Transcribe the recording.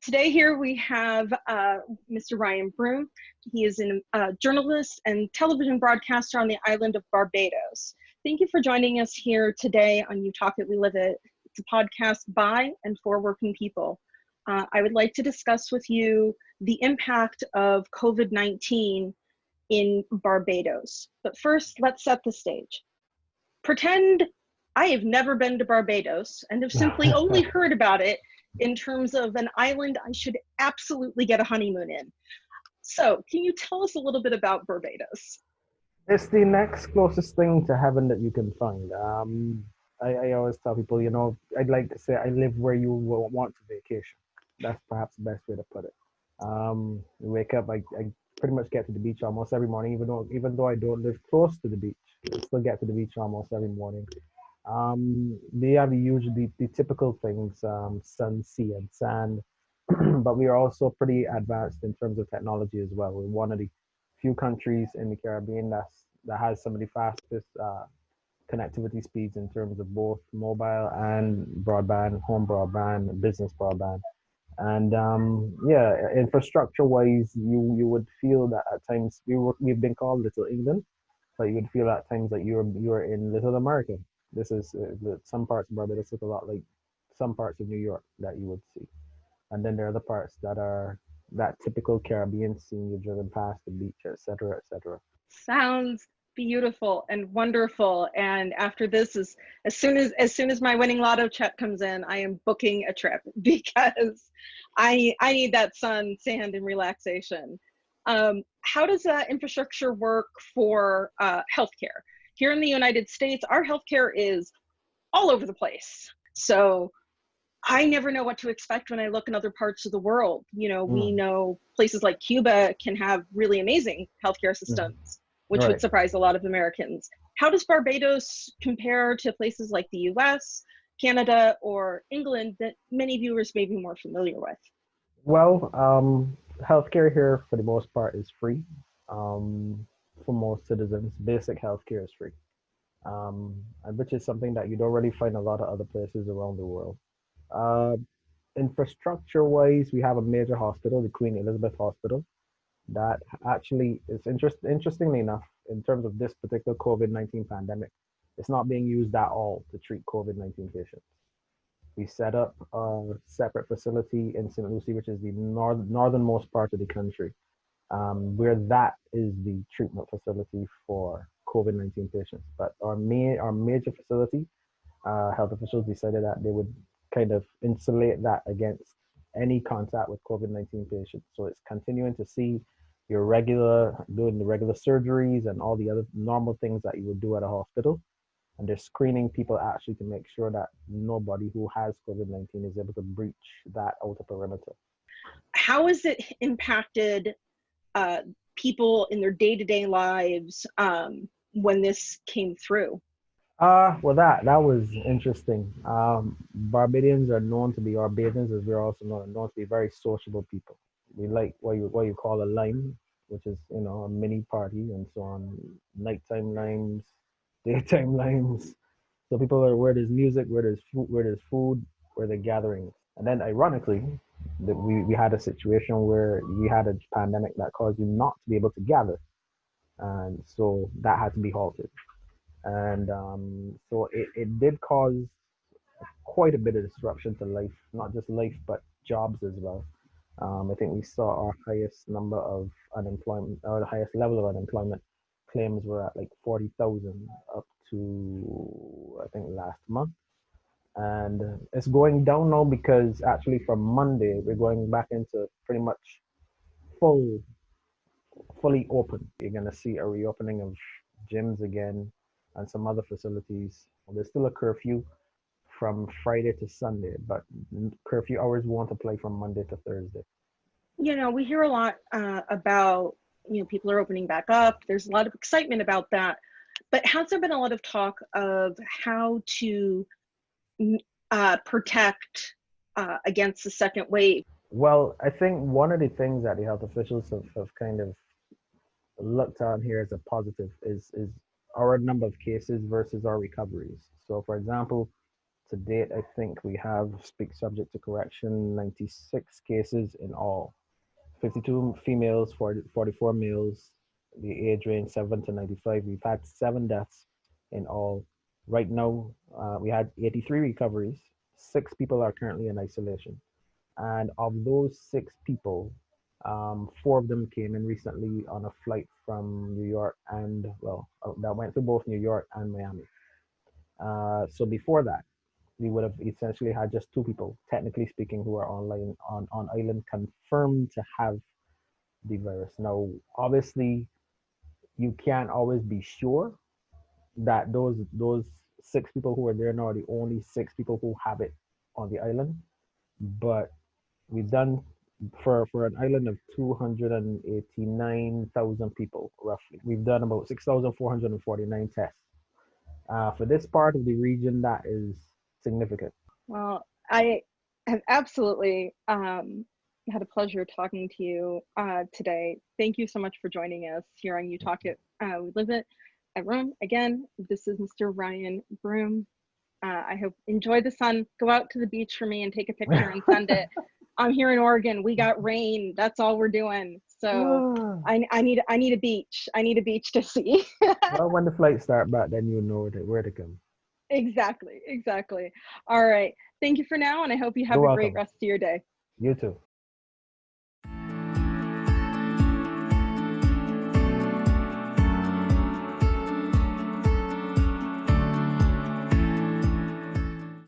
Today here we have Mr. Ryan Broome. He is a journalist and television broadcaster on the island of Barbados. Thank you for joining us here today on You Talk It, We Live It. It's a podcast by and for working people. I would like to discuss with you the impact of COVID-19 in Barbados. But first, let's set the stage. Pretend I have never been to Barbados and have simply only heard about it in terms of an island I should absolutely get a honeymoon in. So can you tell us a little bit about Barbados? It's the next closest thing to heaven that you can find. I always tell people, I'd like to say I live where you will want to vacation. That's perhaps the best way to put it. You wake up, I pretty much get to the beach almost every morning, even though I don't live close to the beach. I still get to the beach almost every morning. They have usually the typical things, sun, sea, and sand, but we are also pretty advanced in terms of technology as well. We're one of the few countries in the Caribbean that has some of the fastest connectivity speeds in terms of both mobile and broadband, home broadband, business broadband. And infrastructure-wise, you would feel that at times we've been called Little England, but you would feel at times that you're in Little America. This is some parts of Barbados look a lot like some parts of New York that you would see, and then there are the parts that are that typical Caribbean scene. You're driven past the beach, etc., etc. Sounds beautiful and wonderful. And after this, as soon as my winning lotto check comes in, I am booking a trip because I need that sun, sand, and relaxation. How does infrastructure work for healthcare? Here in the United States, our healthcare is all over the place. So I never know what to expect when I look in other parts of the world. We know places like Cuba can have really amazing healthcare systems, which would surprise a lot of Americans. How does Barbados compare to places like the US, Canada, or England that many viewers may be more familiar with? Well, healthcare here for the most part is free. For most citizens, basic healthcare is free, which is something that you'd already find a lot of other places around the world. Infrastructure-wise, we have a major hospital, the Queen Elizabeth Hospital, that actually is interestingly enough, in terms of this particular COVID-19 pandemic, it's not being used at all to treat COVID-19 patients. We set up a separate facility in St. Lucie, which is the northernmost part of the country, where that is the treatment facility for COVID-19 patients. But our major facility, health officials decided that they would kind of insulate that against any contact with COVID-19 patients. So it's continuing to see doing the regular surgeries and all the other normal things that you would do at a hospital. And they're screening people actually to make sure that nobody who has COVID-19 is able to breach that outer perimeter. How has it impacted people in their day-to-day lives when this came through? Well, that was interesting. Barbadians are known to be, or Barbadians as we're also known to be very sociable people. We like what you call a lime, which is a mini party and so on. Nighttime limes, daytime limes. So people are where there's music, where there's food, where they're gathering. And then ironically, we had a situation where we had a pandemic that caused you not to be able to gather, and so that had to be halted. And so it did cause quite a bit of disruption to life, not just life, but jobs as well. I think we saw our highest number of unemployment, or the highest level of unemployment claims were at like 40,000 up to, I think, last month. And it's going down now because actually from Monday, we're going back into pretty much fully open. You're going to see a reopening of gyms again and some other facilities. There's still a curfew from Friday to Sunday, but curfew hours won't apply from Monday to Thursday. We hear a lot about, people are opening back up. There's a lot of excitement about that. But has there been a lot of talk of how to protect against the second wave? Well, I think one of the things that the health officials have kind of looked on here as a positive is our number of cases versus our recoveries. So, for example, To date, I think we have, speak subject to correction, 96 cases in all. 52 females, 44 males, the age range 7 to 95. We've had 7 deaths in all. Right now, we had 83 recoveries. 6 people are currently in isolation. And of those 6 people, 4 of them came in recently on a flight from New York and, well, that went to both New York and Miami. So before that, we would have essentially had just 2 people, technically speaking, who are online on island confirmed to have the virus. Now, obviously, you can't always be sure that those 6 people who are there now are the only 6 people who have it on the island. But we've done for an island of 289,000 people roughly. We've done about 6,449 tests. For this part of the region, that is significant. Well, I have absolutely had a pleasure talking to you today. Thank you so much for joining us here on You Talk It. We live it at Rome. Again, this is Mr. Ryan Broome. I hope enjoy the sun. Go out to the beach for me and take a picture and send it. I'm here in Oregon. We got rain. That's all we're doing. So I need a beach. I need a beach to see. Well, when the flights start back, then you know where to come. Exactly. All right. Thank you for now, and I hope you have You're a great welcome. rest of your day. You too.